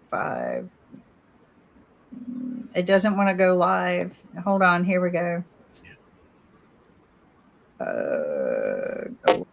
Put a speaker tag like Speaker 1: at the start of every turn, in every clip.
Speaker 1: 5. It doesn't want to go live. Hold on. Here we go. Go.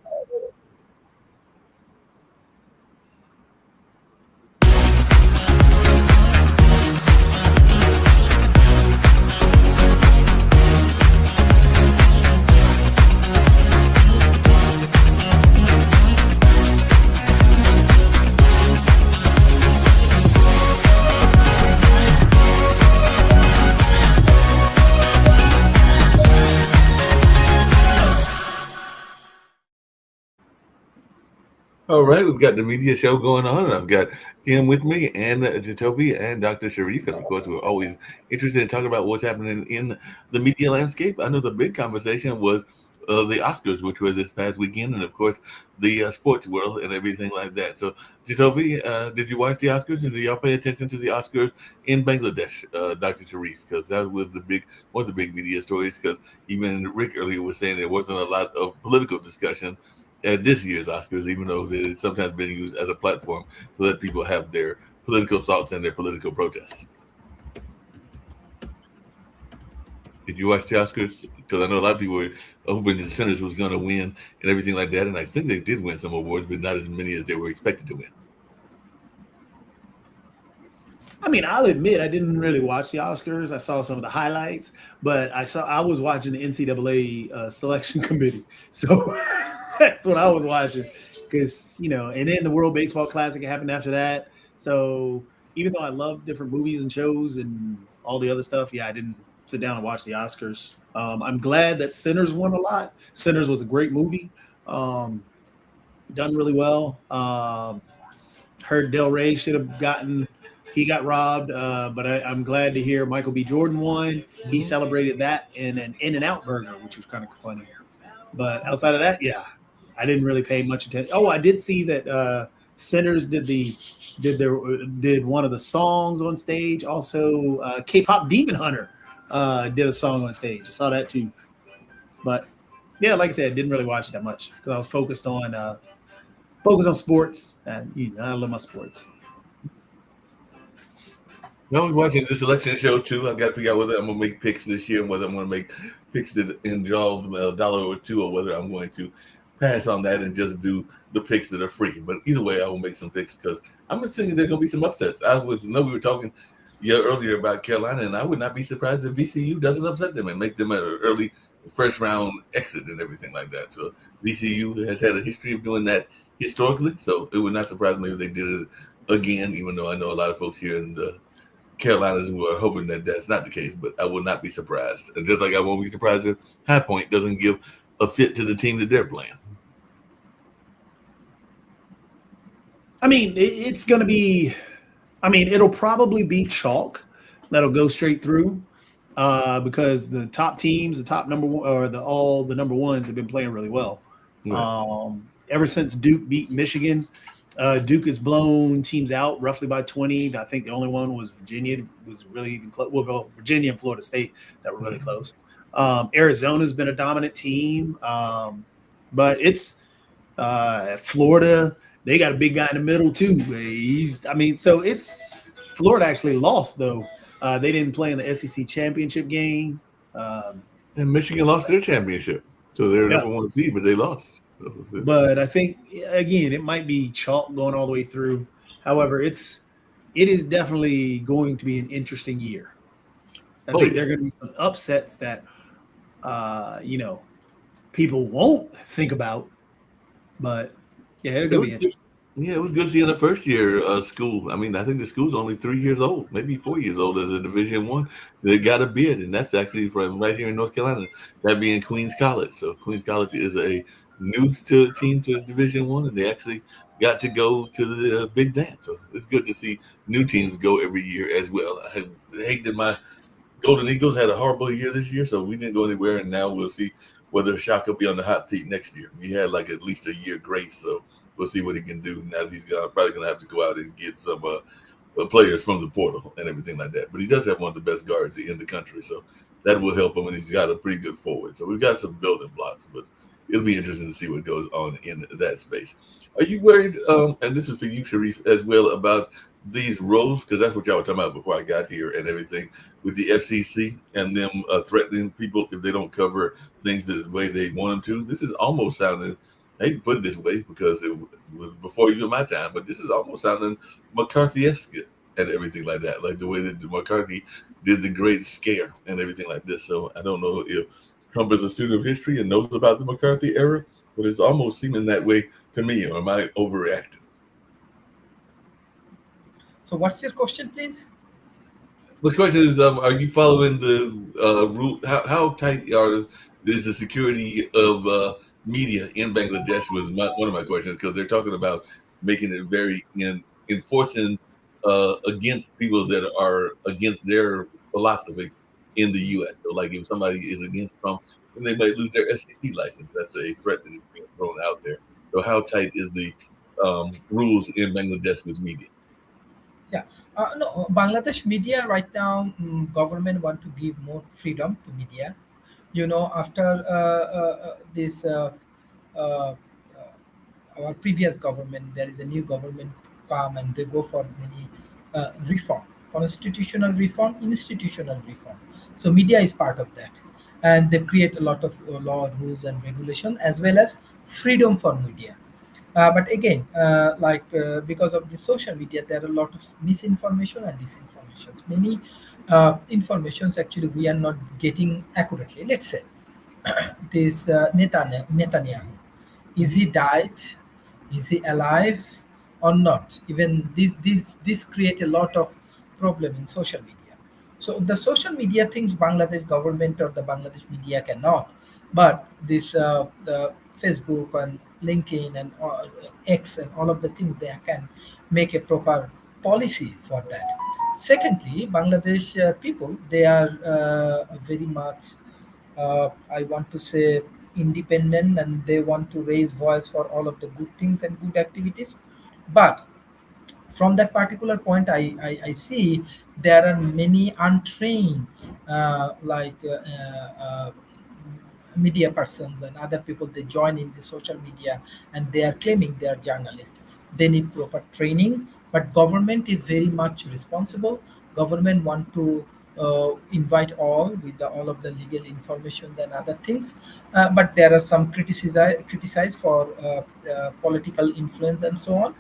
Speaker 2: All right, we've got the media show going on, and I've got Kim with me, and Jacoby, and Dr. Sharif. And of course, we're always interested in talking about what's happening in the media landscape. I know the big conversation was the Oscars, which were this past weekend, and of course, the sports world and everything like that. So, Jacoby, did you watch the Oscars, and did y'all pay attention to the Oscars in Bangladesh, Dr. Sharif? Because that was one of the big media stories. Because even Rick earlier was saying there wasn't a lot of political discussion at this year's Oscars, even though it's sometimes been used as a platform to let people have their political thoughts and their political protests. Did you watch the Oscars? Because I know a lot of people were hoping the Sinners was going to win and everything like that, and I think they did win some awards, but not as many as they were expected to win.
Speaker 3: I mean, I'll admit I didn't really watch the Oscars. I saw some of the highlights, but I was watching the NCAA selection committee, so that's what I was watching. Because and then the World Baseball Classic happened after that. So even though I love different movies and shows and all the other stuff, I didn't sit down and watch the Oscars. I'm glad that Sinners won a lot. Sinners was a great movie, done really well. Heard Del Rey should have gotten. He got robbed, but I'm glad to hear Michael B. Jordan won. He celebrated that in an In-N-Out burger, which was kind of funny. But outside of that, I didn't really pay much attention. Oh, I did see that Sinners did one of the songs on stage. Also, K-pop Demon Hunter did a song on stage. I saw that too. But like I said, I didn't really watch it that much because I was focused on sports, and I love my sports.
Speaker 2: I was watching this election show too. I've got to figure out whether I'm going to make picks this year and whether I'm going to make picks that involve $1 or $2, or whether I'm going to pass on that and just do the picks that are free. But either way, I will make some picks because I'm just thinking there's going to be some upsets. We were talking earlier about Carolina, and I would not be surprised if VCU doesn't upset them and make them an early first round exit and everything like that. So VCU has had a history of doing that historically, so it would not surprise me if they did it again, even though I know a lot of folks here in the Carolinas who are hoping that that's not the case, but I will not be surprised. And just like I won't be surprised if High Point doesn't give a fit to the team that they're playing.
Speaker 3: I mean, it's going to be – it'll probably be chalk that'll go straight through because the top teams, the top number one, or all the number ones have been playing really well. Right. Ever since Duke beat Michigan, Duke has blown teams out roughly by 20. I think the only one was Virginia was really even close. Well, Virginia and Florida State that were really close. Arizona's been a dominant team, but it's Florida. They got a big guy in the middle too. So it's Florida actually lost though. They didn't play in the SEC championship game.
Speaker 2: And Michigan lost their championship, so they're number one seed, but they lost.
Speaker 3: But I think again, it might be chalk going all the way through. However, it is definitely going to be an interesting year. I think there are going to be some upsets that people won't think about, but it's going to be interesting.
Speaker 2: Yeah, it was good seeing the first year school. I mean, I think the school's only 3 years old, maybe 4 years old as a Division I. They got a bid, and that's actually from right here in North Carolina, that being Queens College. So Queens College is a new team to Division I, and they actually got to go to the big dance. So it's good to see new teams go every year as well. I hate that my Golden Eagles had a horrible year this year, so we didn't go anywhere, and now we'll see whether Shaka will be on the hot seat next year. He had like at least a year grace, so we'll see what he can do. Now that he's probably going to have to go out and get some players from the portal and everything like that. But he does have one of the best guards in the country, so that will help him, and he's got a pretty good forward. So we've got some building blocks, but it'll be interesting to see what goes on in that space. Are you worried, and this is for you, Sharif, as well, about these roles, because that's what y'all were talking about before I got here and everything, with the FCC and them threatening people if they don't cover things the way they want them to. This is almost sounding, I hate to put it this way because it was before even my time, but this is almost sounding McCarthy-esque and everything like that, like the way that McCarthy did the Great Scare and everything like this. So I don't know if Trump is a student of history and knows about the McCarthy era, but it's almost seeming that way to me, or am I overreacting?
Speaker 4: So what's your question, please?
Speaker 2: The question is, are you following the rule? How tight is the security of media in Bangladesh? Was one of my questions, because they're talking about making it very enforcing against people that are against their philosophy in the U.S. So, like, if somebody is against Trump, then they might lose their FCC license. That's a threat that is being thrown out there. So, how tight is the rules in Bangladesh with media?
Speaker 4: No, Bangladesh media right now, government want to give more freedom to media. After this uh, our previous government, there is a new government come and they go for many reform, constitutional reform, institutional reform. So media is part of that, and they create a lot of law, rules, and regulation, as well as freedom for media. But again, because of the social media, there are a lot of misinformation and disinformation. Many informations actually we are not getting accurately. Let's say this Netanyahu, is he died? Is he alive or not? Even this create a lot of problem in social media. So the social media things Bangladesh government or the Bangladesh media cannot, but this the Facebook and LinkedIn and X and all of the things, they can make a proper policy for that. Secondly, Bangladesh people, they are very much, I want to say, independent, and they want to raise voice for all of the good things and good activities. But from that particular point, I see there are many untrained media persons and other people, they join in the social media and they are claiming they are journalists. They need proper training, but government is very much responsible. Government want to invite all with all of the legal information and other things, but there are some criticize for political influence and so on.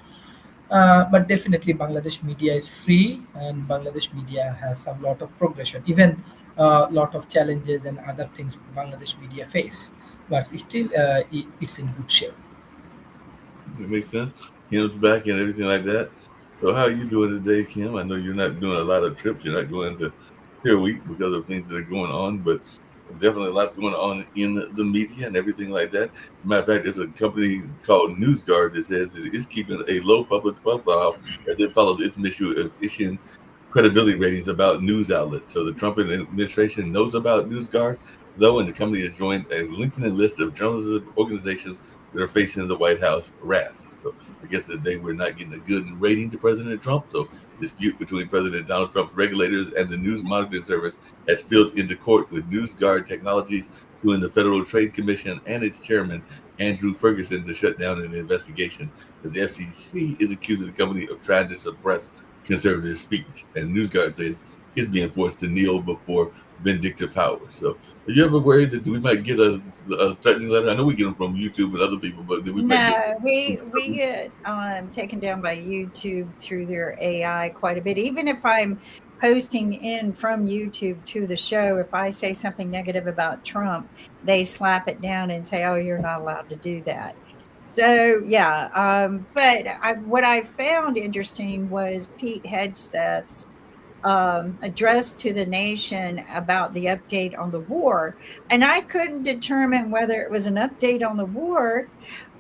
Speaker 4: But definitely Bangladesh media is free, and Bangladesh media has some lot of progression, even lot of challenges and other things Bangladesh media face, but still it's in good shape.
Speaker 2: It makes sense. Kim's back and everything like that. So how are you doing today, Kim? I know you're not doing a lot of trips. You're not going to Fair Week because of things that are going on, but definitely lots going on in the media and everything like that. Matter of fact, there's a company called NewsGuard that says that it's keeping a low public profile as it follows its mission of issuing credibility ratings about news outlets. So the Trump administration knows about NewsGuard, though, and the company has joined a lengthening list of journalism organizations that are facing the White House wrath. So I guess that they were not getting a good rating to President Trump. So dispute between President Donald Trump's regulators and the news monitoring service has spilled into court, with NewsGuard Technologies suing the Federal Trade Commission and its chairman, Andrew Ferguson, to shut down an investigation. The FCC is accusing the company of trying to suppress conservative speech, and NewsGuard says it's being forced to kneel before vindictive power. So are you ever worried that we might get a threatening letter? I know we get them from YouTube and other people, but that we might
Speaker 1: No, we get taken down by YouTube through their AI quite a bit. Even if I'm posting in from YouTube to the show, if I say something negative about Trump, they slap it down and say, "Oh, you're not allowed to do that." So yeah, but what I found interesting was Pete Hegseth's address to the nation about the update on the war, and I couldn't determine whether it was an update on the war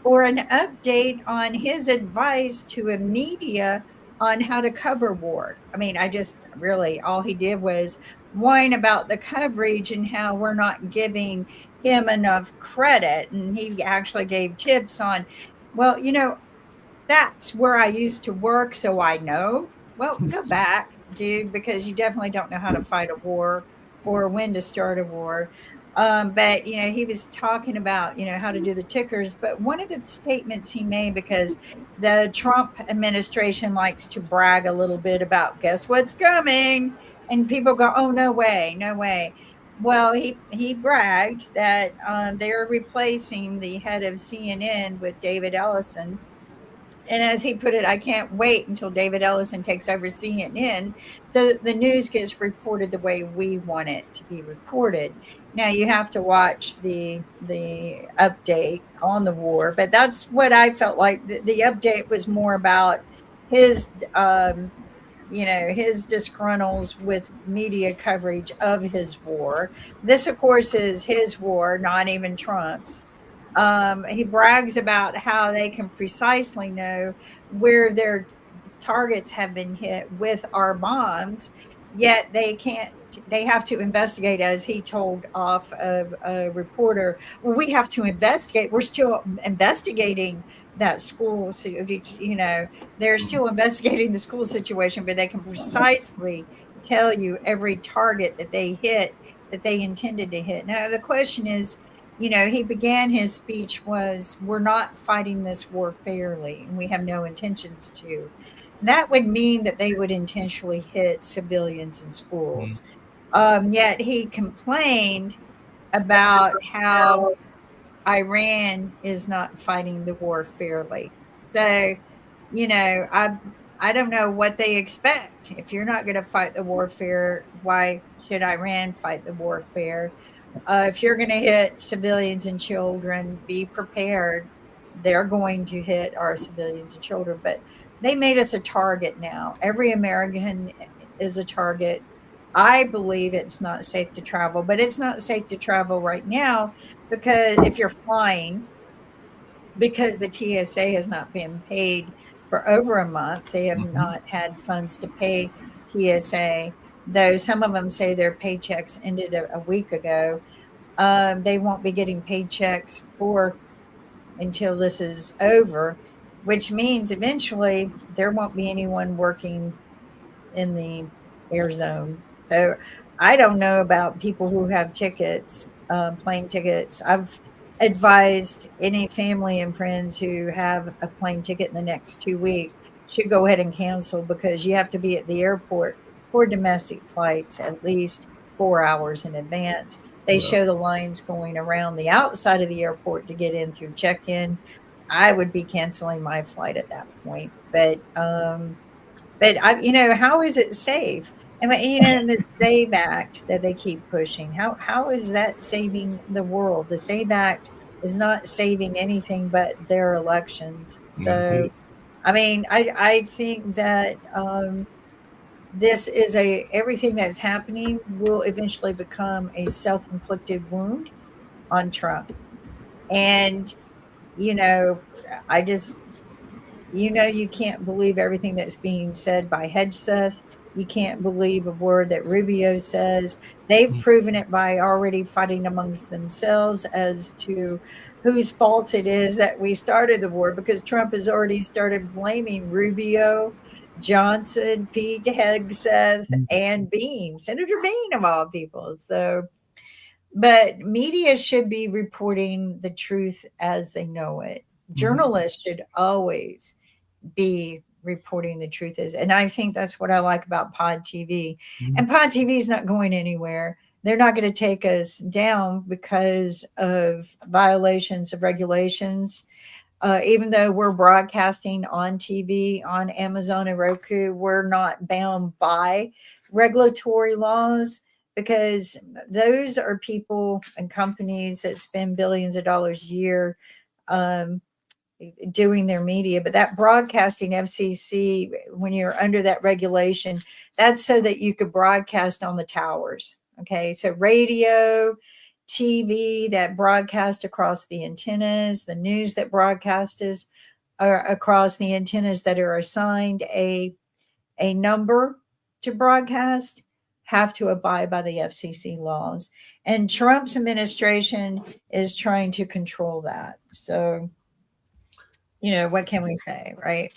Speaker 1: or an update on his advice to a media on how to cover war. I mean, I just really, all he did was whine about the coverage and how we're not giving him enough credit. And he actually gave tips on, well, that's where I used to work, so I know. Well, go back, dude, because you definitely don't know how to fight a war or when to start a war. But he was talking about how to do the tickers. But one of the statements he made, because the Trump administration likes to brag a little bit about guess what's coming, and people go, "Oh, no way, no way." Well, he bragged that they're replacing the head of CNN with David Ellison. And as he put it, I can't wait until David Ellison takes over CNN so the news gets reported the way we want it to be reported. Now you have to watch the update on the war, but that's what I felt like. The update was more about his his disgruntles with media coverage of his war. This, of course, is his war, not even Trump's. He brags about how they can precisely know where their targets have been hit with our bombs, yet they can't. They have to investigate, as he told off a reporter. Well, we have to investigate. We're still investigating that school. So, they're still investigating the school situation, but they can precisely tell you every target that they hit that they intended to hit. Now, the question is, he began his speech was, we're not fighting this war fairly, and we have no intentions to. That would mean that they would intentionally hit civilians in schools. Yet he complained about how Iran is not fighting the war fairly. So, I don't know what they expect. If you're not going to fight the war fair, why should Iran fight the war fair? If you're going to hit civilians and children, be prepared. They're going to hit our civilians and children. But they made us a target now. Every American is a target. I believe it's not safe to travel, but it's not safe to travel right now because if you're flying, because the TSA has not been paid for over a month, they have not had funds to pay TSA, though some of them say their paychecks ended a week ago. They won't be getting paychecks until this is over, which means eventually there won't be anyone working in the air zone. So I don't know about people who have tickets, plane tickets. I've advised any family and friends who have a plane ticket in the next 2 weeks should go ahead and cancel, because you have to be at the airport for domestic flights at least 4 hours in advance. They show the lines going around the outside of the airport to get in through check-in. I would be canceling my flight at that point. But how is it safe? And the SAVE Act that they keep pushing, how is that saving the world? The SAVE Act is not saving anything but their elections. So, I think that this is everything that's happening will eventually become a self-inflicted wound on Trump. And, I just, you can't believe everything that's being said by Hedgeseth. You can't believe a word that Rubio says. They've proven it by already fighting amongst themselves as to whose fault it is that we started the war, because Trump has already started blaming Rubio, Johnson, Pete Hegseth, and Bean, Senator Bean of all people. So, but media should be reporting the truth as they know it. Journalists should always be reporting the truth is. And I think that's what I like about Pod TV. And Pod TV is not going anywhere. They're not going to take us down because of violations of regulations. Even though we're broadcasting on TV, on Amazon and Roku, we're not bound by regulatory laws, because those are people and companies that spend billions of dollars a year doing their media. But that broadcasting FCC, when you're under that regulation, that's so that you could broadcast on the towers. Okay, so radio, TV that broadcast across the antennas, the news that broadcasts across the antennas that are assigned a number to broadcast, have to abide by the FCC laws. And Trump's administration is trying to control that. So, what can we say, right?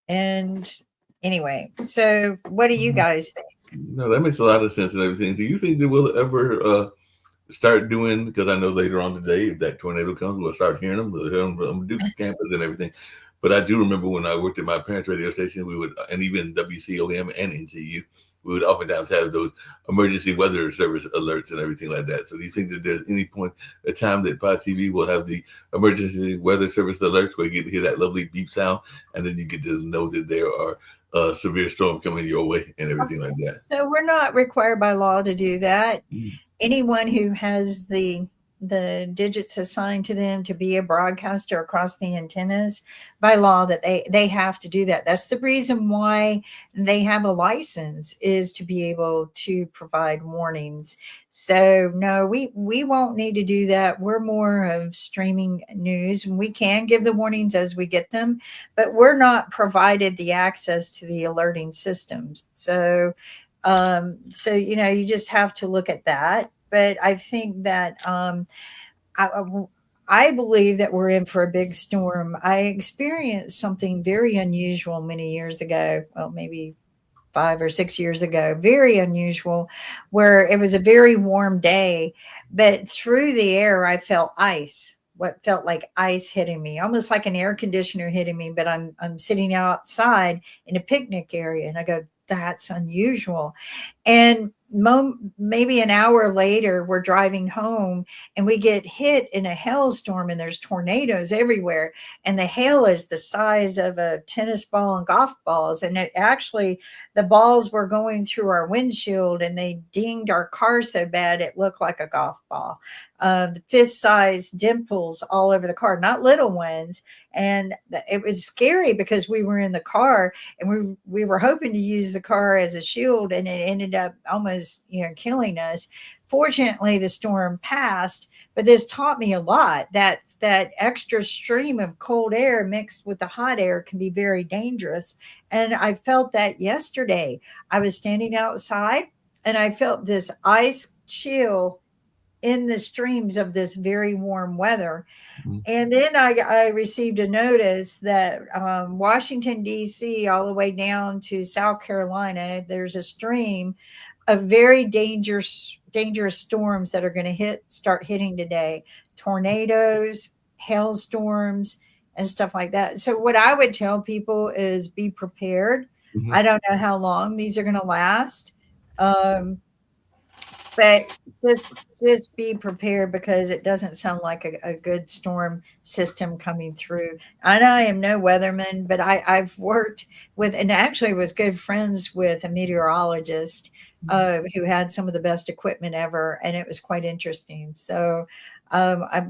Speaker 1: And anyway, so what do you guys think?
Speaker 2: No, that makes a lot of sense and everything. Do you think there will ever start doing, because I know later on today, if that tornado comes, we'll start hearing them. We'll hear them on Duke campus and everything. But I do remember when I worked at my parents' radio station, we would, and even WCOM and NCU, we would oftentimes have those emergency weather service alerts and everything like that. So do you think that there's any point in time that Pod TV will have the emergency weather service alerts where you get to hear that lovely beep sound, and then you get to know that there are severe storm coming your way and everything like that?
Speaker 1: So we're not required by law to do that.
Speaker 2: Mm.
Speaker 1: Anyone who has the digits assigned to them to be a broadcaster across the antennas, by law, that they have to do that. That's the reason why they have a license, is to be able to provide warnings. So no, we won't need to do that. We're more of streaming news, and we can give the warnings as we get them, but we're not provided the access to the alerting systems. So you just have to look at that. But I think that I believe that we're in for a big storm. I experienced something very unusual many years ago, well, maybe 5 or 6 years ago, very unusual, where it was a very warm day, but through the air, I felt ice. What felt like ice hitting me, almost like an air conditioner hitting me, but I'm sitting outside in a picnic area, and I go, that's unusual. And maybe an hour later, we're driving home and we get hit in a hailstorm, and there's tornadoes everywhere. And the hail is the size of a tennis ball and golf balls. And the balls were going through our windshield, and they dinged our car so bad it looked like a golf ball. The fist-sized dimples all over the car, not little ones. And it was scary because we were in the car, and we were hoping to use the car as a shield, and it ended up almost killing us. Fortunately, the storm passed, but this taught me a lot, that extra stream of cold air mixed with the hot air can be very dangerous. And I felt that yesterday. I was standing outside, and I felt this ice chill in the streams of this very warm weather. Mm-hmm. And then I received a notice that Washington, D.C., all the way down to South Carolina, there's a stream of very dangerous storms that are going to start hitting today. Tornadoes, hailstorms, and stuff like that. So what I would tell people is be prepared. Mm-hmm. I don't know how long these are going to last. But just be prepared, because it doesn't sound like a good storm system coming through. And I am no weatherman, but I've worked with, and actually was good friends with, a meteorologist who had some of the best equipment ever, and it was quite interesting. So I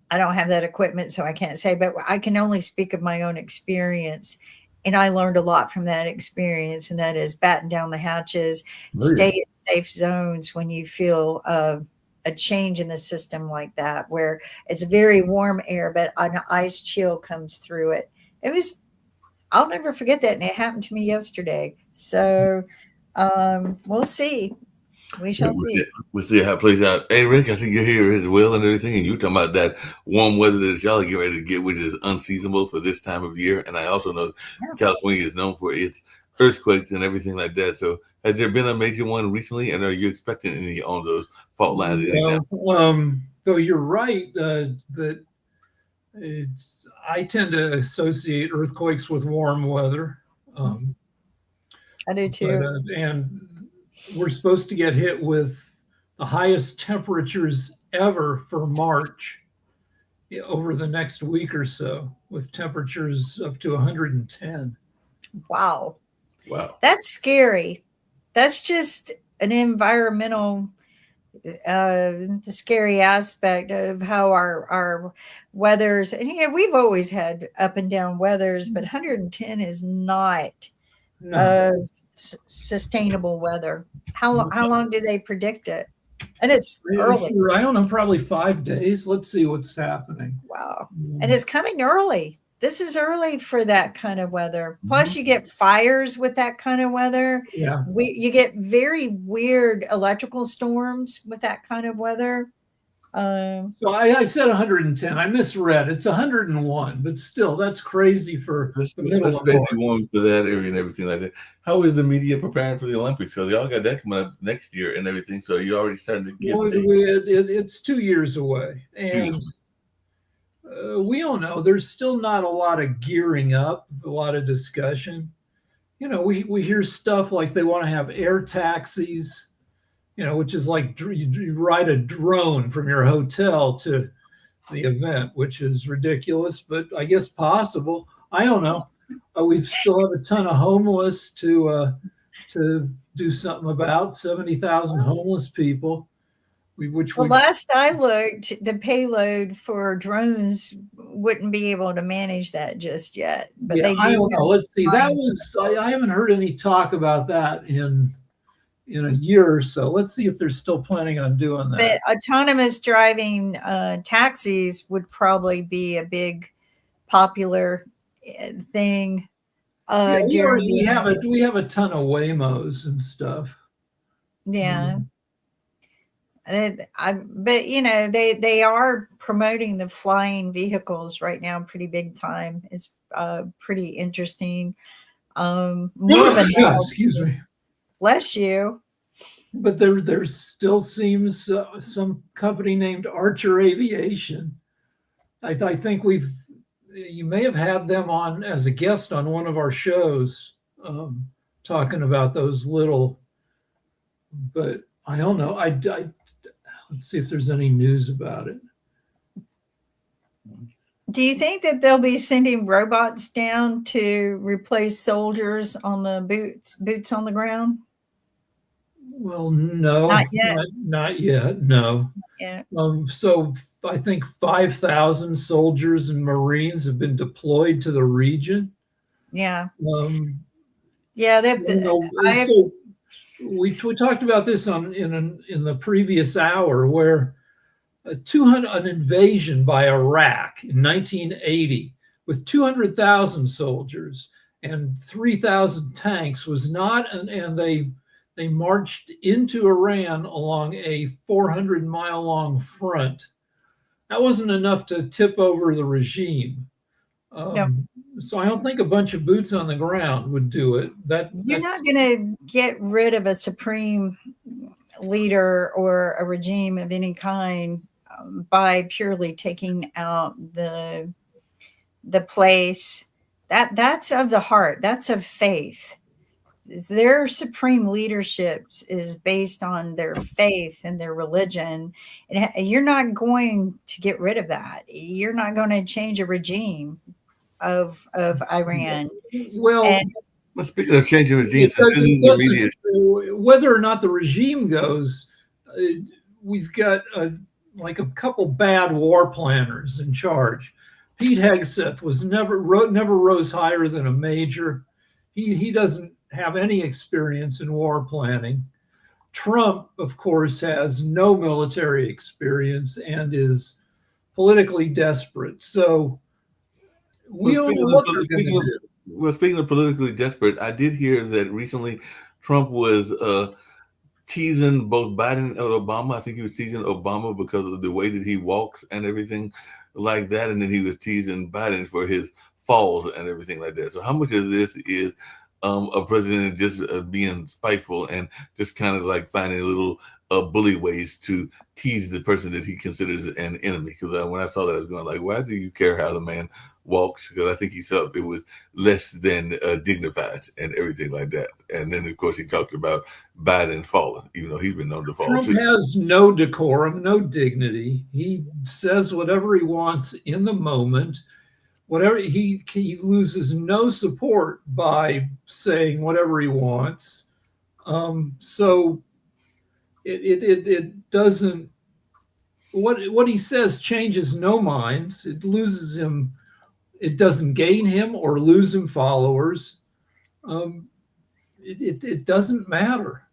Speaker 1: don't have that equipment, so I can't say, but I can only speak of my own experience. And I learned a lot from that experience, and that is batten down the hatches, stay in safe zones when you feel a change in the system like that, where it's very warm air, but an ice chill comes through it. I'll never forget that. And it happened to me yesterday. So we'll see. We shall see.
Speaker 2: We'll see how it plays out. Hey, Rick, I think you're here as well and everything. And you're talking about that warm weather that y'all get ready to get, which is unseasonable for this time of year. And I also know California is known for its earthquakes and everything like that. So has there been a major one recently? And are you expecting any on those fault lines?
Speaker 5: So you're right that I tend to associate earthquakes with warm weather.
Speaker 1: I do too.
Speaker 5: And we're supposed to get hit with the highest temperatures ever for March over the next week or so, with temperatures up to 110.
Speaker 1: Wow. That's scary. That's just an environmental, the scary aspect of how our weathers, and we've always had up and down weathers, but 110 is not sustainable weather. How long do they predict it? And it's early.
Speaker 5: I don't know, probably 5 days. Let's see what's happening.
Speaker 1: Wow. And it's coming early. This is early for that kind of weather. Plus, you get fires with that kind of weather.
Speaker 5: Yeah.
Speaker 1: You get very weird electrical storms with that kind of weather.
Speaker 5: So I said 110. I misread. It's 101, but still, that's crazy for
Speaker 2: That's,
Speaker 5: the middle
Speaker 2: that's
Speaker 5: of
Speaker 2: crazy
Speaker 5: March.
Speaker 2: one for that area and everything like that. How is the media preparing for the Olympics? So y'all got that coming up next year and everything. So you're already starting to get
Speaker 5: Well, it's 2 years away, and we don't know. There's still not a lot of gearing up, a lot of discussion. We hear stuff like they want to have air taxis, which is like you ride a drone from your hotel to the event, which is ridiculous, but I guess possible. I don't know. We still have a ton of homeless to do something about. 70,000 homeless people.
Speaker 1: Well, last I looked, the payload for drones wouldn't be able to manage that just yet. But
Speaker 5: yeah,
Speaker 1: they do.
Speaker 5: I don't know. Let's see. That was I haven't heard any talk about that in a year or so. Let's see if they're still planning on doing that.
Speaker 1: But autonomous driving taxis would probably be a big popular thing.
Speaker 5: We have a ton of Waymos and stuff.
Speaker 1: Yeah. But they are promoting the flying vehicles right now pretty big time. It's pretty interesting. More of a
Speaker 5: excuse me.
Speaker 1: Bless you.
Speaker 5: But there still seems some company named Archer Aviation. I think you may have had them on as a guest on one of our shows, talking about those little. But I don't know. Let's see if there's any news about it.
Speaker 1: Do you think that they'll be sending robots down to replace soldiers on the boots on the ground?
Speaker 5: Well, no,
Speaker 1: not yet.
Speaker 5: Not yet. No.
Speaker 1: Yeah.
Speaker 5: So I think 5,000 soldiers and Marines have been deployed to the region.
Speaker 1: Yeah.
Speaker 5: Yeah. We talked about this in the previous hour, where an invasion by Iraq in 1980 with 200,000 soldiers and 3,000 tanks was not, and they marched into Iran along a 400-mile long front. That wasn't enough to tip over the regime.
Speaker 1: No.
Speaker 5: So I don't think a bunch of boots on the ground would do it.
Speaker 1: You're not going to get rid of a supreme leader or a regime of any kind by purely taking out the place. That's of the heart. That's of faith. Their supreme leadership is based on their faith and their religion. And you're not going to get rid of that. You're not going to change a regime of Iran.
Speaker 5: Well,
Speaker 2: speaking of changing regimes,
Speaker 5: whether or not the regime goes, we've got like a couple bad war planners in charge. Pete Hegseth never rose higher than a major. He doesn't have any experience in war planning. Trump, of course, has no military experience and is politically desperate. So we don't know what they're going to do.
Speaker 2: Well, speaking of politically desperate, I did hear that recently Trump was teasing both Biden and Obama. I think he was teasing Obama because of the way that he walks and everything like that. And then he was teasing Biden for his falls and everything like that. So how much of this is a president just being spiteful and just kind of like finding little bully ways to tease the person that he considers an enemy? Because when I saw that, I was going like, why do you care how the man walks? Because I think he felt it was less than dignified and everything like that. And then, of course, he talked about Biden falling, even though he's been known to fall
Speaker 5: Trump
Speaker 2: too.
Speaker 5: Has no decorum, no dignity. He says whatever he wants in the moment. Whatever he loses no support by saying whatever he wants. So it doesn't. What he says changes no minds. It loses him. It doesn't gain him or lose him followers. It doesn't matter.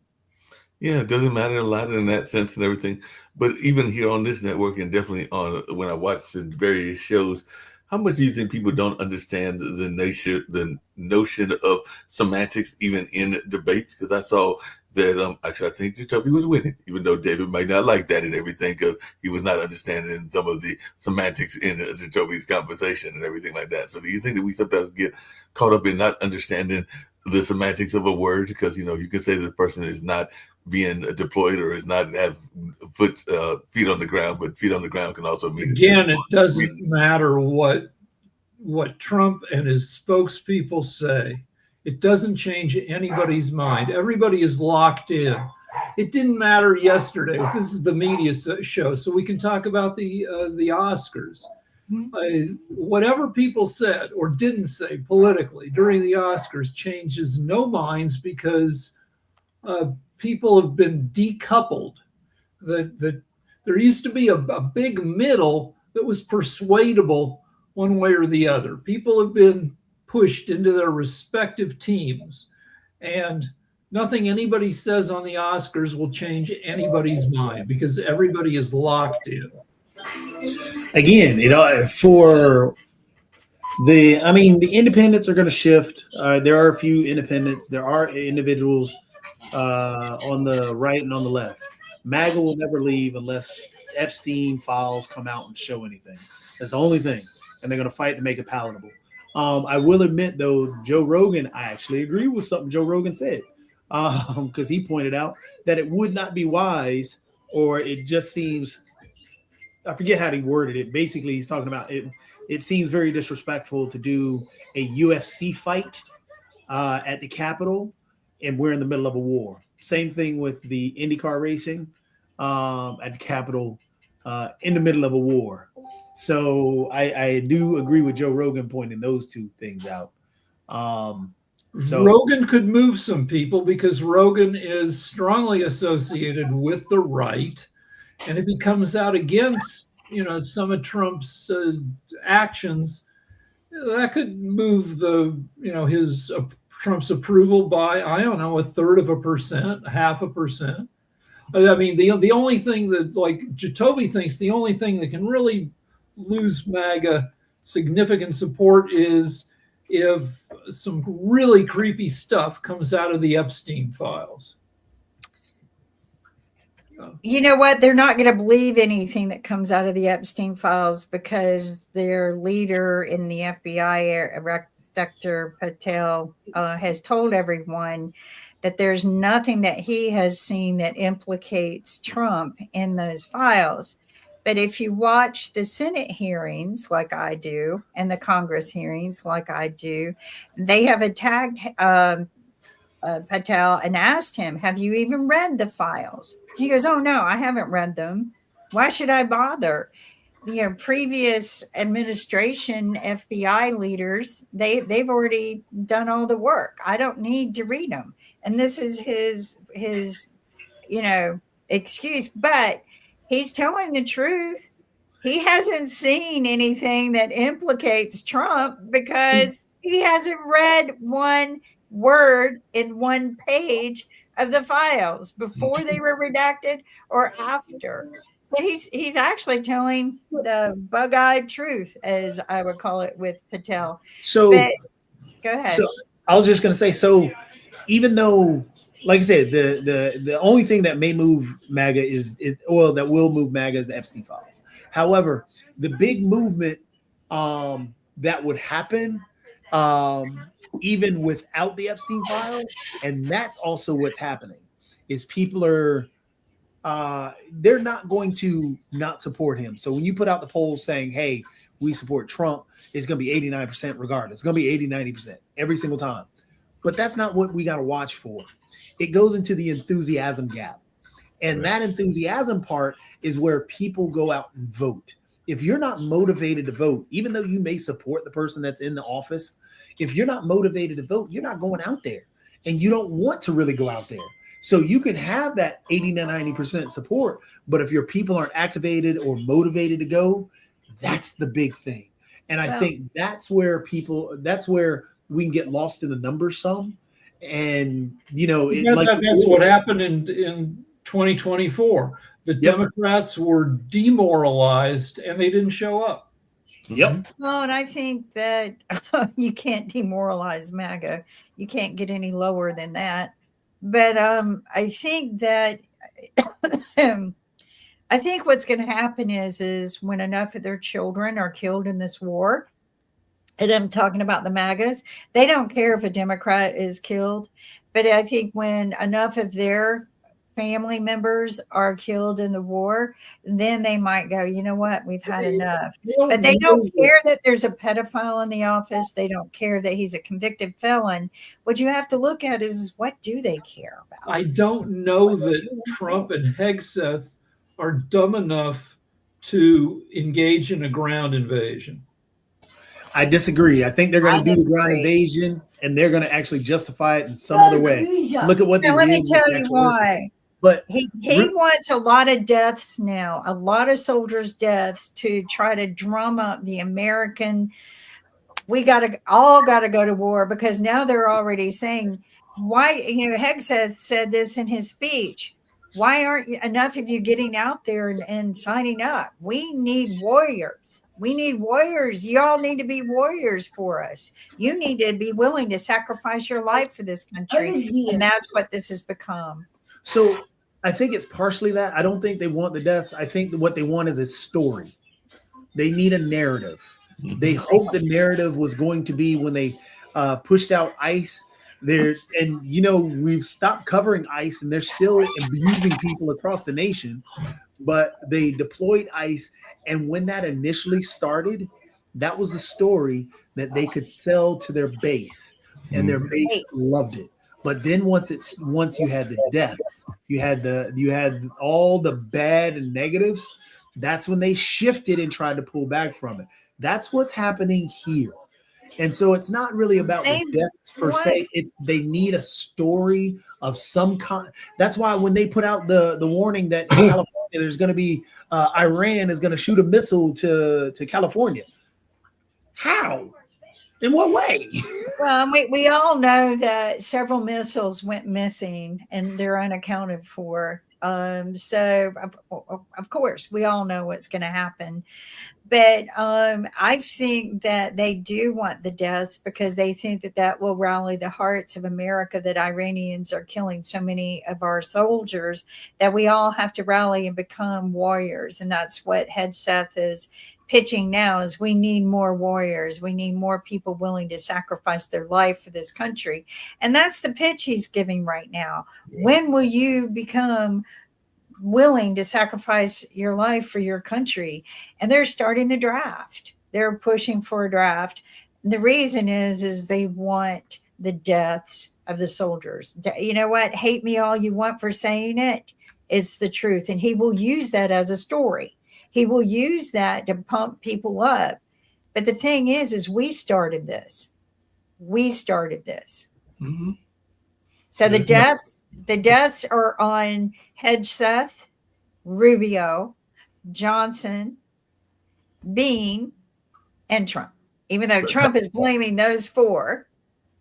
Speaker 2: Yeah, it doesn't matter a lot in that sense and everything. But even here on this network and definitely on when I watch the various shows, how much do you think people don't understand the notion of semantics even in debates? Because I saw that actually I think Jacoby was winning, even though David might not like that and everything because he was not understanding some of the semantics in Jacoby's conversation and everything like that. So do you think that we sometimes get caught up in not understanding the semantics of a word because you can say the person is not being deployed or is not have feet on the ground, but feet on the ground can also mean
Speaker 5: again, it doesn't matter what Trump and his spokespeople say. It doesn't change anybody's mind. Everybody is locked in. It didn't matter yesterday. This is the media show, so we can talk about the Oscars. Whatever people said or didn't say politically during the Oscars changes no minds because people have been decoupled. That there used to be a big middle that was persuadable one way or the other. People have been pushed into their respective teams, and nothing anybody says on the Oscars will change anybody's mind because everybody is locked in.
Speaker 3: Again, for the independents are going to shift. There are a few independents. There are individuals on the right and on the left. MAGA will never leave unless Epstein files come out and show anything. That's the only thing, and they're going to fight to make it palatable. I will admit, though, Joe Rogan, I actually agree with something Joe Rogan said because he pointed out that it would not be wise, or it just seems, I forget how he worded it. Basically, he's talking about it. It seems very disrespectful to do a UFC fight at the Capitol, and we're in the middle of a war. Same thing with the IndyCar racing at the Capitol in the middle of a war. So I do agree with Joe Rogan pointing those two things out. So
Speaker 5: Rogan could move some people because Rogan is strongly associated with the right. And if he comes out against, some of Trump's actions, that could move his Trump's approval by, I don't know, 1/3%, 0.5%. I mean, the only thing that, like Jacoby thinks, the only thing that can really lose MAGA significant support is if some really creepy stuff comes out of the Epstein files.
Speaker 1: You know what? They're not going to believe anything that comes out of the Epstein files because their leader in the FBI, Dr. Patel, has told everyone that there's nothing that he has seen that implicates Trump in those files. But if you watch the Senate hearings like I do and the Congress hearings like I do, they have attacked Patel and asked him, have you even read the files? He goes, oh, no, I haven't read them. Why should I bother? Previous administration FBI leaders, they've already done all the work. I don't need to read them. And this is his excuse. But he's telling the truth. He hasn't seen anything that implicates Trump because he hasn't read one word in one page of the files before they were redacted or after. So he's actually telling the bug-eyed truth, as I would call it, with Patel.
Speaker 3: So
Speaker 1: but, go ahead.
Speaker 3: So I was just going to say, so even though, like I said, the only thing that may move MAGA that will move MAGA is the Epstein files. However, the big movement that would happen even without the Epstein files, and that's also what's happening, is people are they're not going to not support him. So when you put out the polls saying, hey, we support Trump, it's going to be 89% regardless. It's going to be 80, 90% every single time. But that's not what we got to watch for. It goes into the enthusiasm gap. And that enthusiasm part is where people go out and vote. If you're not motivated to vote, even though you may support the person that's in the office, if you're not motivated to vote, you're not going out there. And you don't want to really go out there. So you can have that 80 to 90% support, but if your people aren't activated or motivated to go, that's the big thing. And I think that's where we can get lost in the numbers some. And,
Speaker 5: that's what happened in 2024. The Democrats were demoralized and they didn't show up.
Speaker 3: Yep.
Speaker 1: Well, and I think that you can't demoralize MAGA. You can't get any lower than that. But I think that I think what's going to happen is when enough of their children are killed in this war, and I'm talking about the MAGAs, they don't care if a Democrat is killed. But I think when enough of their family members are killed in the war, then they might go, you know what, we've had enough. But they don't care that there's a pedophile in the office. They don't care that he's a convicted felon. What you have to look at is what do they care about?
Speaker 5: I don't know that Trump and Hegseth are dumb enough to engage in a ground invasion.
Speaker 3: I disagree. I think they're going to do the ground invasion, and they're going to actually justify it in some other way. Look at what they
Speaker 1: let me tell you why.
Speaker 3: But
Speaker 1: he wants a lot of deaths now, a lot of soldiers' deaths to try to drum up the American. We all got to go to war, because now they're already saying, why, Hegseth said this in his speech. Why aren't enough of you getting out there and signing up? We need warriors. We need warriors. Y'all need to be warriors for us. You need to be willing to sacrifice your life for this country. And that's what this has become.
Speaker 3: So I think it's partially that. I don't think they want the deaths. I think what they want is a story. They need a narrative. They hope the narrative was going to be when they pushed out ICE. We've stopped covering ICE, and they're still abusing people across the nation. But they deployed ICE, and when that initially started, that was a story that they could sell to their base, and their base loved it. But then once you had the deaths, you had all the bad and negatives. That's when they shifted and tried to pull back from it. That's what's happening here. And so it's not really about the deaths per se. It's they need a story of some kind. That's why when they put out the warning that in California there's going to be Iran is going to shoot a missile to California. How? In what way?
Speaker 1: Well, we all know that several missiles went missing and they're unaccounted for. So of course we all know what's going to happen. But I think that they do want the deaths because they think that will rally the hearts of America, that Iranians are killing so many of our soldiers, that we all have to rally and become warriors. And that's what Hegseth is pitching now, is we need more warriors. We need more people willing to sacrifice their life for this country. And that's the pitch he's giving right now. When will you become willing to sacrifice your life for your country? And they're starting the draft. They're pushing for a draft. And the reason is they want the deaths of the soldiers. You know what? Hate me all you want for saying it. It's the truth. And he will use that as a story. He will use that to pump people up. But the thing is we started this. We started this. Mm-hmm. So the deaths are on Hegseth, Rubio, Johnson, Bean, and Trump. Even though Trump is blaming those four,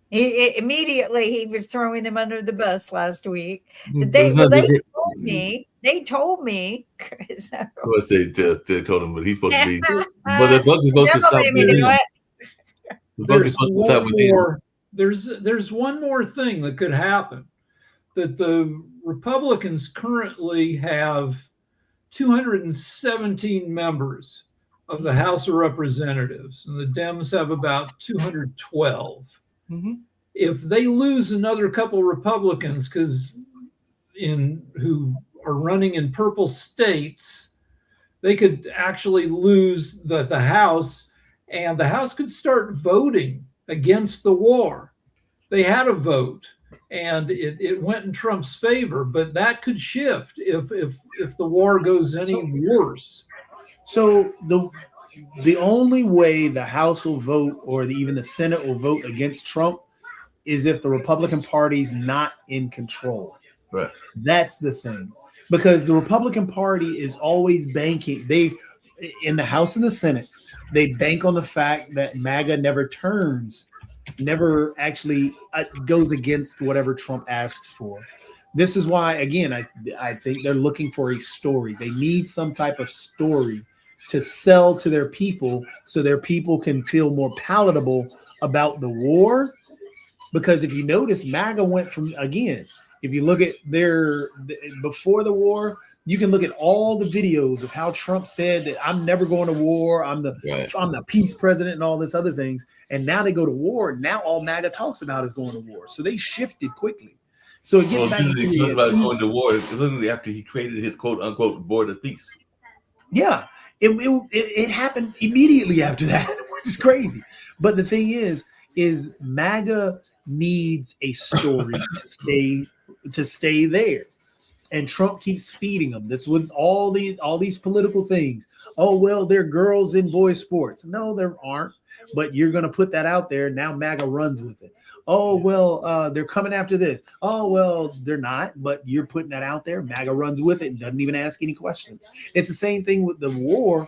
Speaker 1: he was throwing them under the bus last week. They told me. So.
Speaker 2: Of course, they told him, but he's supposed to be. But the buck is supposed to stop with him. The buck is supposed to stop with him.
Speaker 5: There's one more thing that could happen. That the Republicans currently have 217 members of the House of Representatives, and the Dems have about 212. Mm-hmm. If they lose another couple Republicans, who are running in purple states, they could actually lose the House, and the House could start voting against the war. They had a vote, and it went in Trump's favor, but that could shift if the war goes any worse.
Speaker 3: So the only way the House will vote, or even the Senate will vote against Trump, is if the Republican Party's not in control.
Speaker 2: Right.
Speaker 3: That's the thing, because the Republican Party is always banking. They, in the House and the Senate, they bank on the fact that MAGA never actually goes against whatever Trump asks for. This is why, again, I think they're looking for a story. They need some type of story to sell to their people so their people can feel more palatable about the war. Because if you notice, MAGA went from, again, If you look at before the war, you can look at all the videos of how Trump said that I'm never going to war. I'm the peace president and all this other things. And now they go to war. Now all MAGA talks about is going to war. So they shifted quickly. So it gets back to
Speaker 2: he talks about going to war literally after he created his quote unquote board of peace.
Speaker 3: Yeah, it happened immediately after that, which is crazy. But the thing is MAGA needs a story to stay there. And Trump keeps feeding them. This was all these political things. Oh, well, they're girls in boys sports. No, there aren't. But you're going to put that out there. Now MAGA runs with it. Oh, well, they're coming after this. Oh, well, they're not. But you're putting that out there. MAGA runs with it and doesn't even ask any questions. It's the same thing with the war.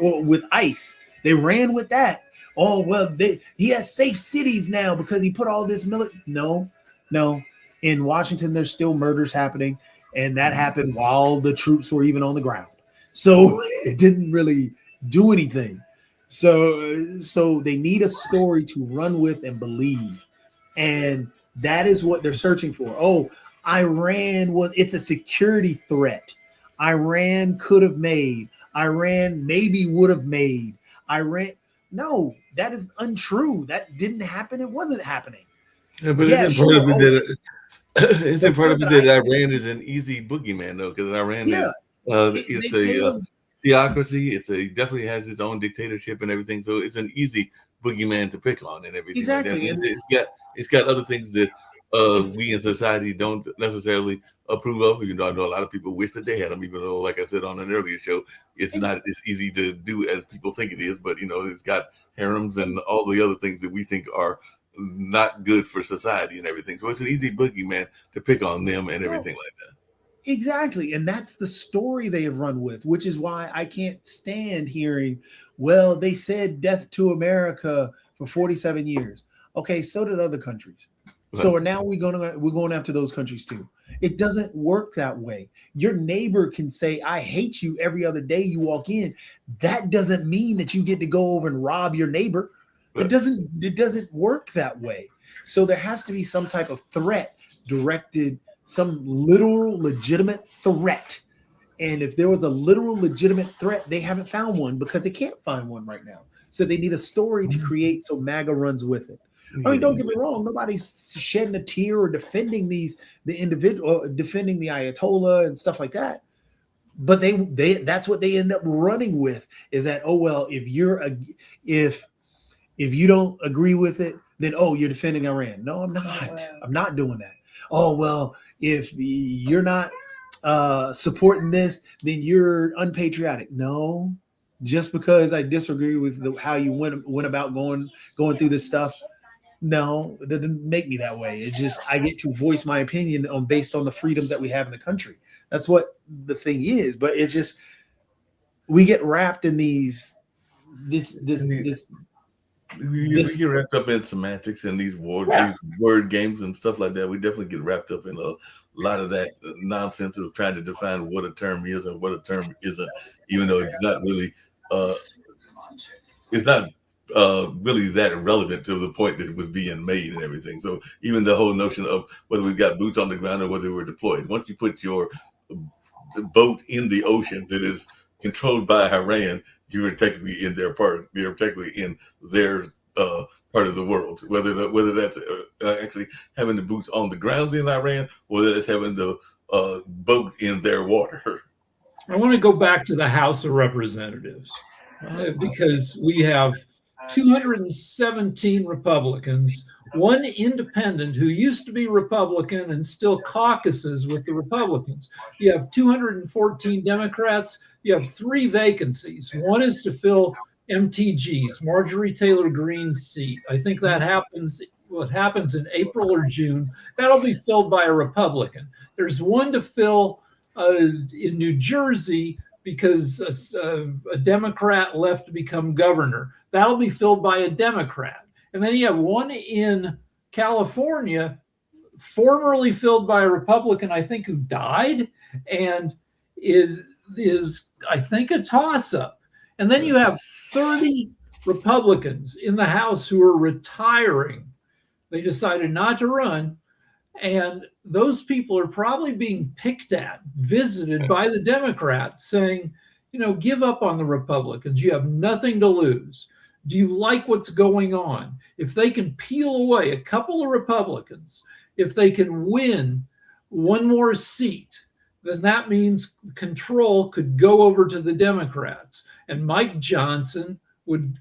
Speaker 3: With ICE, they ran with that. Oh, well, he has safe cities now because he put all this military. No. In Washington, there's still murders happening, and that happened while the troops were even on the ground. So it didn't really do anything. So they need a story to run with and believe, and that is what they're searching for. Oh, it's a security threat. Iran could have made. Iran maybe would have made. No, that is untrue. That didn't happen. It wasn't happening.
Speaker 2: Yeah, but it's important that Iran is an easy boogeyman, though, because Iran it's a theocracy. Definitely has its own dictatorship and everything. So it's an easy boogeyman to pick on and everything.
Speaker 3: Exactly.
Speaker 2: And it's got other things that we in society don't necessarily approve of. You know, I know a lot of people wish that they had them, even though, like I said on an earlier show, it's not as easy to do as people think it is. But you know, it's got harems and all the other things that we think are not good for society and everything. So it's an easy boogeyman to pick on them and everything like that.
Speaker 3: Exactly. And that's the story they have run with, which is why I can't stand hearing, well, they said death to America for 47 years. Okay, so did other countries. Right. So now we're going after those countries too. It doesn't work that way. Your neighbor can say, I hate you every other day you walk in. That doesn't mean that you get to go over and rob your neighbor. It doesn't work that way. So there has to be some type of threat directed, some literal legitimate threat. And if there was a literal legitimate threat, they haven't found one because they can't find one right now. So they need a story to create so MAGA runs with it. I mean, don't get me wrong. Nobody's shedding a tear or defending the individual, defending the Ayatollah and stuff like that. But that's what they end up running with is that, oh, well, if you don't agree with it, then, oh, you're defending Iran. No, I'm not. I'm not doing that. Oh, well, if you're not supporting this, then you're unpatriotic. No, just because I disagree with how you went about going through this stuff, no, that doesn't make me that way. It's just I get to voice my opinion based on the freedoms that we have in the country. That's what the thing is. But it's just we get wrapped in this.
Speaker 2: We get wrapped up in semantics and these word games and stuff like that. We definitely get wrapped up in a lot of that nonsense of trying to define what a term is and what a term isn't, even though it's not really really that relevant to the point that it was being made and everything. So even the whole notion of whether we've got boots on the ground or whether we're deployed, once you put your boat in the ocean that is controlled by Iran, you're technically in their part. You're technically in their part of the world. Whether that's actually having the boots on the ground in Iran, or whether it's having the boat in their water.
Speaker 5: I want to go back to the House of Representatives because we have 217 Republicans, one independent who used to be Republican and still caucuses with the Republicans. You have 214 Democrats. You have 3 vacancies. One is to fill MTG's, Marjorie Taylor Greene's seat. I think that happens in April or June. That'll be filled by a Republican. There's one to fill in New Jersey because a Democrat left to become governor. That'll be filled by a Democrat. And then you have one in California, formerly filled by a Republican, I think, who died, and is I think a toss-up. And then you have 30 Republicans in the House who are retiring. They decided not to run. And those people are probably being picked at, visited by the Democrats saying, give up on the Republicans. You have nothing to lose. Do you like what's going on? If they can peel away a couple of Republicans, if they can win one more seat, then that means control could go over to the Democrats. And Mike Johnson would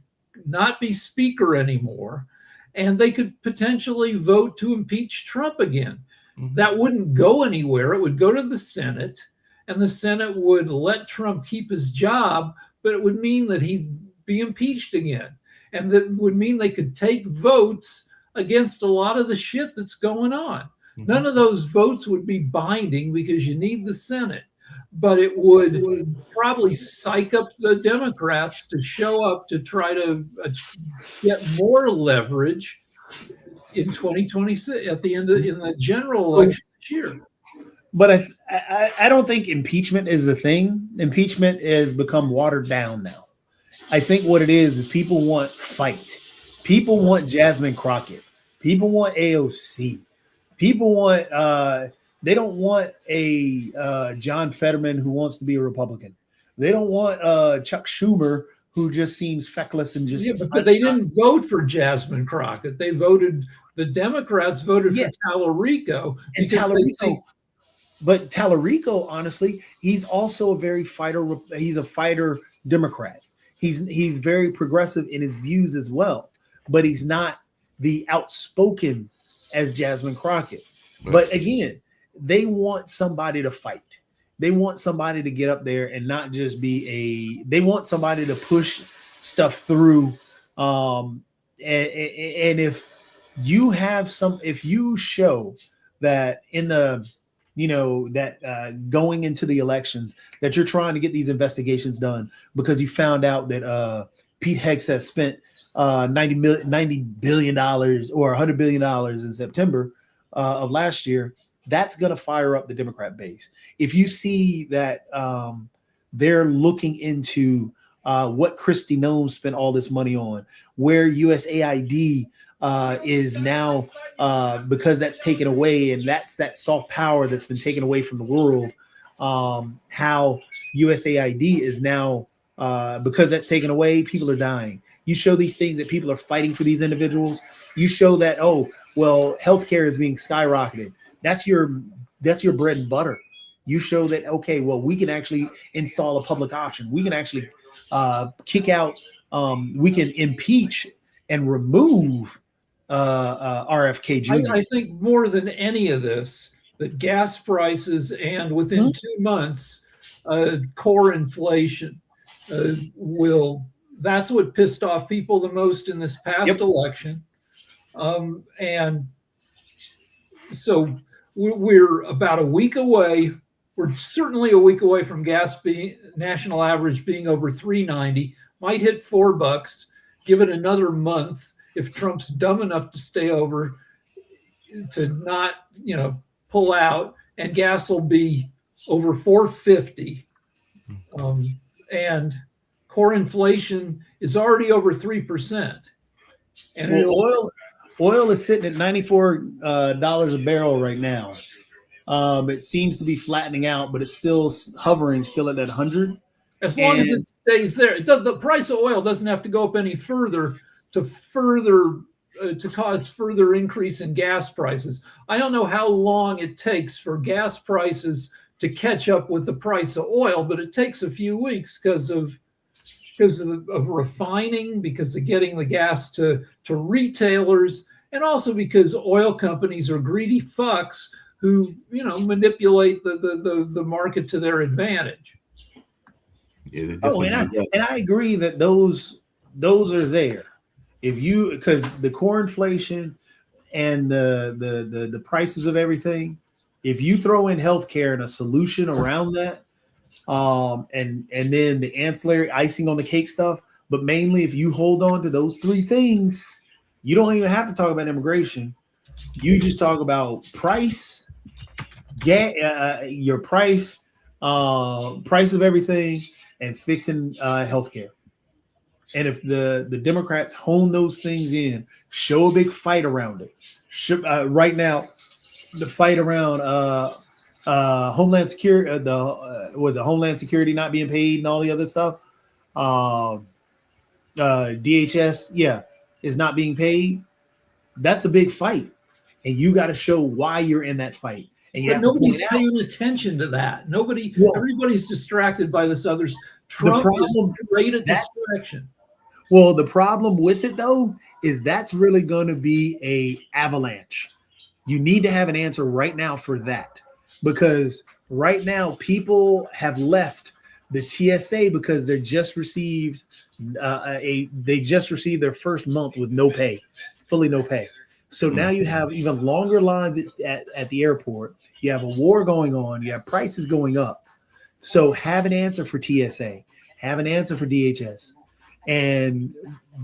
Speaker 5: not be speaker anymore. And they could potentially vote to impeach Trump again. Mm-hmm. That wouldn't go anywhere. It would go to the Senate, and the Senate would let Trump keep his job, but it would mean that he'd be impeached again. And that would mean they could take votes against a lot of the shit that's going on. Mm-hmm. None of those votes would be binding because you need the Senate, but it would probably psych up the Democrats to show up to try to get more leverage in 2026 at the end in the general election this year.
Speaker 3: But I don't think impeachment is the thing. Impeachment has become watered down now. I think what it is people want fight. People want Jasmine Crockett. People want AOC. People want they don't want a John Fetterman who wants to be a Republican. They don't want Chuck Schumer who just seems feckless and just.
Speaker 5: Yeah, but they didn't vote for Jasmine Crockett. They voted. The Democrats voted for Tallarico.
Speaker 3: And Tallarico. But Tallarico, honestly, he's also a very fighter. He's a fighter Democrat. He's very progressive in his views as well, but he's not the outspoken as Jasmine Crockett. Right. But again, they want somebody to fight. They want somebody to get up there and not just be they want somebody to push stuff through. And if you have if you show that in the, going into the elections that you're trying to get these investigations done because you found out that Pete Hegseth spent $90 billion or $100 billion in September of last year, that's going to fire up the Democrat base. If you see that they're looking into what Kristi Noem spent all this money on, where USAID is now, because that's taken away, and that's that soft power that's been taken away from the world, how USAID is now, because that's taken away, people are dying. You show these things that people are fighting for these individuals. You show that, healthcare is being skyrocketed. That's your bread and butter. You show that, okay, well, we can actually install a public option. We can actually kick out, we can impeach and remove RFK Jr.
Speaker 5: I think more than any of this, that gas prices and within 2 months, core inflation that's what pissed off people the most in this past election. And so we're about a week away. We're certainly a week away from gas being national average being over $3.90, might hit $4. Give it another month. If Trump's dumb enough to stay over, to not, pull out, and gas will be over $4.50. And core inflation is already over 3%. And
Speaker 3: oil is sitting at $94 a barrel right now. It seems to be flattening out, but it's still hovering, still at that 100.
Speaker 5: As long as it stays there, the price of oil doesn't have to go up any further to cause further increase in gas prices. I don't know how long it takes for gas prices to catch up with the price of oil, but it takes a few weeks because of refining, because of getting the gas to retailers, and also because oil companies are greedy fucks who manipulate the market to their advantage.
Speaker 3: Yeah, and I agree that those are there. Because the core inflation and the prices of everything, if you throw in healthcare and a solution around that, and then the ancillary icing on the cake stuff, but mainly if you hold on to those three things, you don't even have to talk about immigration. You just talk about price, your price of everything, and fixing healthcare. And if the Democrats hone those things in, show a big fight around it. Right now, the fight around Homeland Security, was it Homeland Security not being paid and all the other stuff. DHS, yeah, is not being paid. That's a big fight, and you got to show why you're in that fight. And you
Speaker 5: But
Speaker 3: have to
Speaker 5: nobody's
Speaker 3: point out.
Speaker 5: paying attention to that. Nobody,
Speaker 3: Well,
Speaker 5: everybody's distracted by this other. Trump
Speaker 3: problem-
Speaker 5: is great at
Speaker 3: that's-
Speaker 5: distraction.
Speaker 3: Well, the problem with it though is that's really going to be a avalanche. You need to have an answer right now for that, because right now people have left the TSA because they just received their first month with no pay, fully no pay. So now you have even longer lines at the airport. You have a war going on. You have prices going up. So have an answer for TSA. Have an answer for DHS. And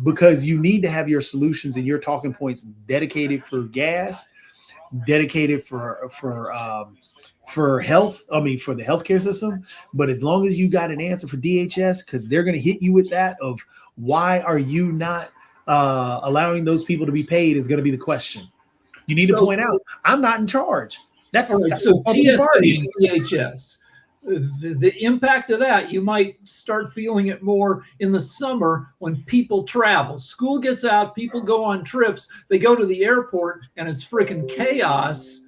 Speaker 3: because you need to have your solutions and your talking points dedicated for gas, dedicated for health, I mean for the healthcare system. But as long as you got an answer for DHS, because they're going to hit you with that of why are you not allowing those people to be paid is going to be the question. You need to point out, I'm not in charge. That's,
Speaker 5: All right,
Speaker 3: that's
Speaker 5: so
Speaker 3: the
Speaker 5: TSA
Speaker 3: party.
Speaker 5: and DHS, the impact of that, you might start feeling it more in the summer when people travel. School gets out, people go on trips, they go to the airport and it's freaking chaos,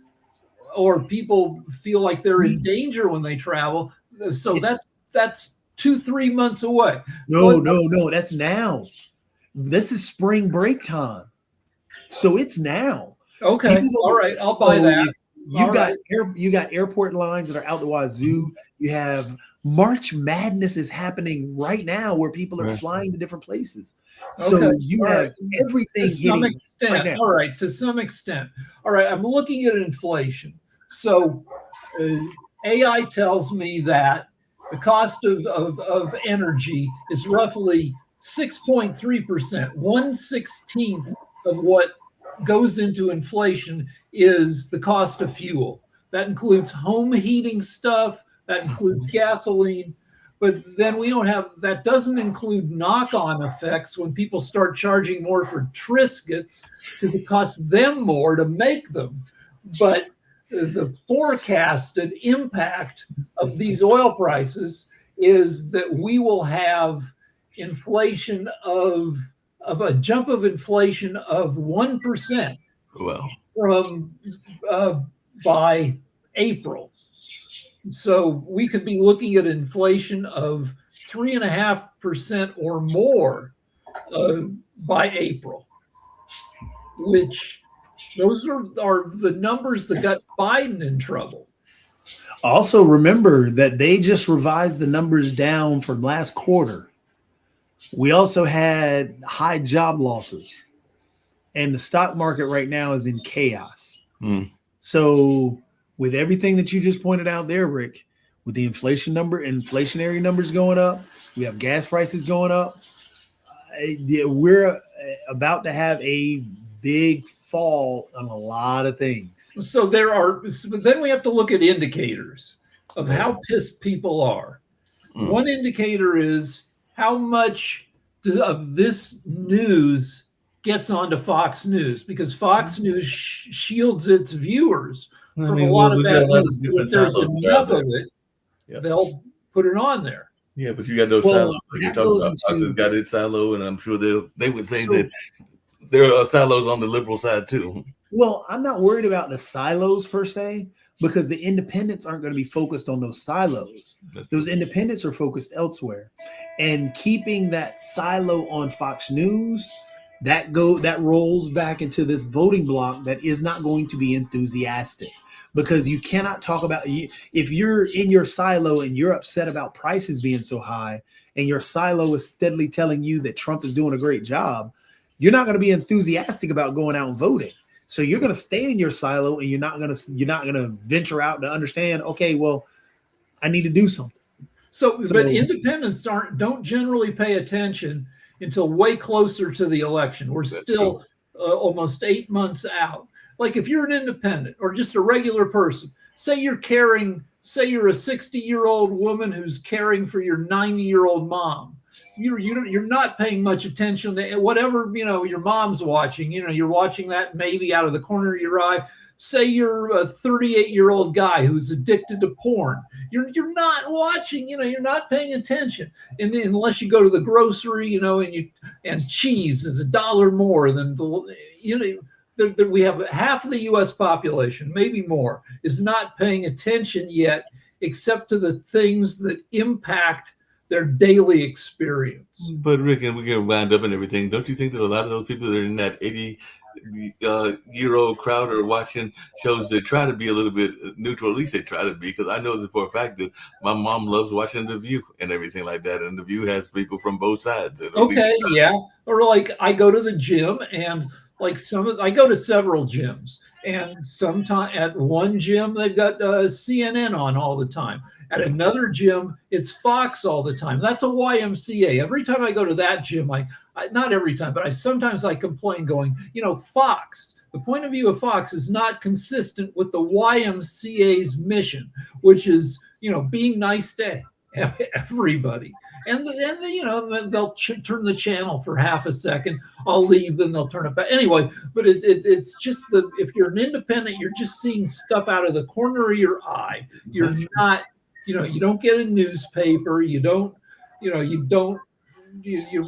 Speaker 5: or people feel like they're in danger when they travel. So that's 2-3 months away.
Speaker 3: No, that's now. This is spring break time. So it's now.
Speaker 5: Okay,
Speaker 3: People-
Speaker 5: all right, I'll buy
Speaker 3: So
Speaker 5: that.
Speaker 3: you got airport lines that are out the wazoo. You have March Madness is happening right now where people are
Speaker 2: Right.
Speaker 3: flying to different places. So
Speaker 5: Okay,
Speaker 3: you
Speaker 5: all
Speaker 3: have
Speaker 5: right.
Speaker 3: everything
Speaker 5: To some
Speaker 3: hitting
Speaker 5: extent.
Speaker 3: right now.
Speaker 5: All right, to some extent. All right, I'm looking at inflation. So AI tells me that the cost of energy is roughly 6.3%. 1/16 of what goes into inflation is the cost of fuel. That includes home heating stuff, that includes gasoline. But then we don't have, that doesn't include knock-on effects when people start charging more for Triscuits because it costs them more to make them. But the forecasted impact of these oil prices is that we will have inflation of a jump of inflation of 1%
Speaker 2: Well,
Speaker 5: from by April. So we could be looking at inflation of 3.5% or more by April, which those are the numbers that got Biden in trouble.
Speaker 3: Also, remember that they just revised the numbers down from last quarter. We also had high job losses, and the stock market right now is in chaos. So, with everything that you just pointed out there, Rick, with the inflationary numbers going up, we have gas prices going up. We're about to have a big fall on a lot of things.
Speaker 5: So but then we have to look at indicators of how pissed people are. One indicator is how much of this news gets onto Fox News, because Fox News shields its viewers from a lot of bad news. If there's enough of it, they'll put it on there.
Speaker 2: Yeah, but you got those silos like you're talking about. Fox has got its silo, and I'm sure they would say that there are silos on the liberal side too.
Speaker 3: Well, I'm not worried about the silos per se, because the independents aren't going to be focused on those silos. Those independents are focused elsewhere, and keeping that silo on Fox News, that rolls back into this voting bloc that is not going to be enthusiastic, because you cannot talk about, if you're in your silo and you're upset about prices being so high, and your silo is steadily telling you that Trump is doing a great job, you're not going to be enthusiastic about going out and voting. So you're going to stay in your silo, and you're not going to venture out to understand, okay, well, I need to do something.
Speaker 5: So but independents don't generally pay attention until way closer to the election. We're still almost 8 months out. Like if you're an independent or just a regular person, say you're a 60-year-old woman who's caring for your 90-year-old mom. You're not paying much attention to whatever your mom's watching. You're watching that maybe out of the corner of your eye. say you're a 38-year-old guy who's addicted to porn. You're not watching, you're not paying attention. And unless you go to the grocery, and cheese is $1 more than we have half of the US population, maybe more, is not paying attention yet, except to the things that impact their daily experience.
Speaker 2: But Rick, and we get wound up and everything. Don't you think that a lot of those people that are in that 80-year-old crowd are watching shows that try to be a little bit neutral? At least they try to be, because I know that for a fact that my mom loves watching The View and everything like that, and The View has people from both sides.
Speaker 5: Okay, yeah. Or like I go to the gym, and like I go to several gyms, and sometimes at one gym they've got CNN on all the time. At another gym, it's Fox all the time. That's a YMCA. Every time I go to that gym, I not every time, but sometimes I complain going, Fox, the point of view of Fox is not consistent with the YMCA's mission, which is, being nice to everybody. And they'll turn the channel for half a second. I'll leave, then they'll turn it back. Anyway, but it's just if you're an independent, you're just seeing stuff out of the corner of your eye. You're not, you don't get a newspaper. You're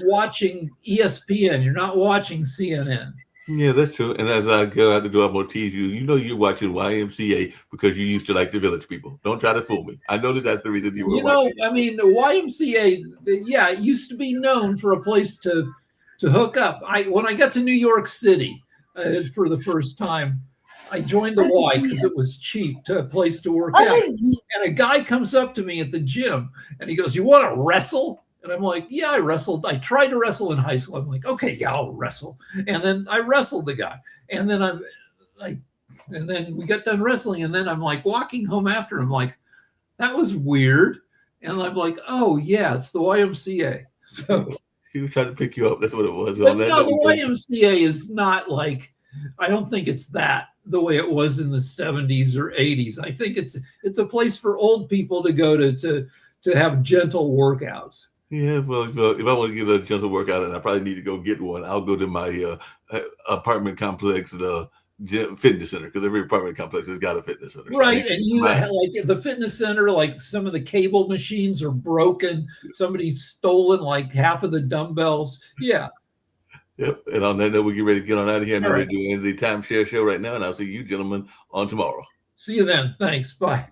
Speaker 5: watching ESPN. You're not watching CNN.
Speaker 2: Yeah, that's true. And as I go out the door, I'm going to tease you. You're watching YMCA because you used to like the Village People. Don't try to fool me. I know that's the reason you were watching.
Speaker 5: I mean, the YMCA, it used to be known for a place to hook up. When I got to New York City for the first time, I joined the Y because it was cheap, a place to work out. And a guy comes up to me at the gym and he goes, "You want to wrestle?" And I'm like, "Yeah, I wrestled. I tried to wrestle in high school." I'm like, "Okay, yeah, I'll wrestle." And then I wrestled the guy. And then and then we got done wrestling. And then I'm like walking home after. I'm like, that was weird. And I'm like, oh yeah, it's the YMCA. So
Speaker 2: he was trying to pick you up. That's what it was.
Speaker 5: But no, the YMCA is not like, I don't think it's that the way it was in the 70s or 80s. I think it's a place for old people to go to have gentle workouts.
Speaker 2: Yeah, well, if I want to get a gentle workout, and I probably need to go get one, I'll go to my apartment complex, the fitness center, because every apartment complex has got a fitness center.
Speaker 5: Right, and like the fitness center, like some of the cable machines are broken. Somebody's stolen like half of the dumbbells. Yeah.
Speaker 2: Yep. And on that note, we get ready to get on out of here. I know
Speaker 5: All
Speaker 2: they're
Speaker 5: right.
Speaker 2: doing the timeshare show right now, and I'll see you gentlemen on tomorrow.
Speaker 5: See you then. Thanks. Bye.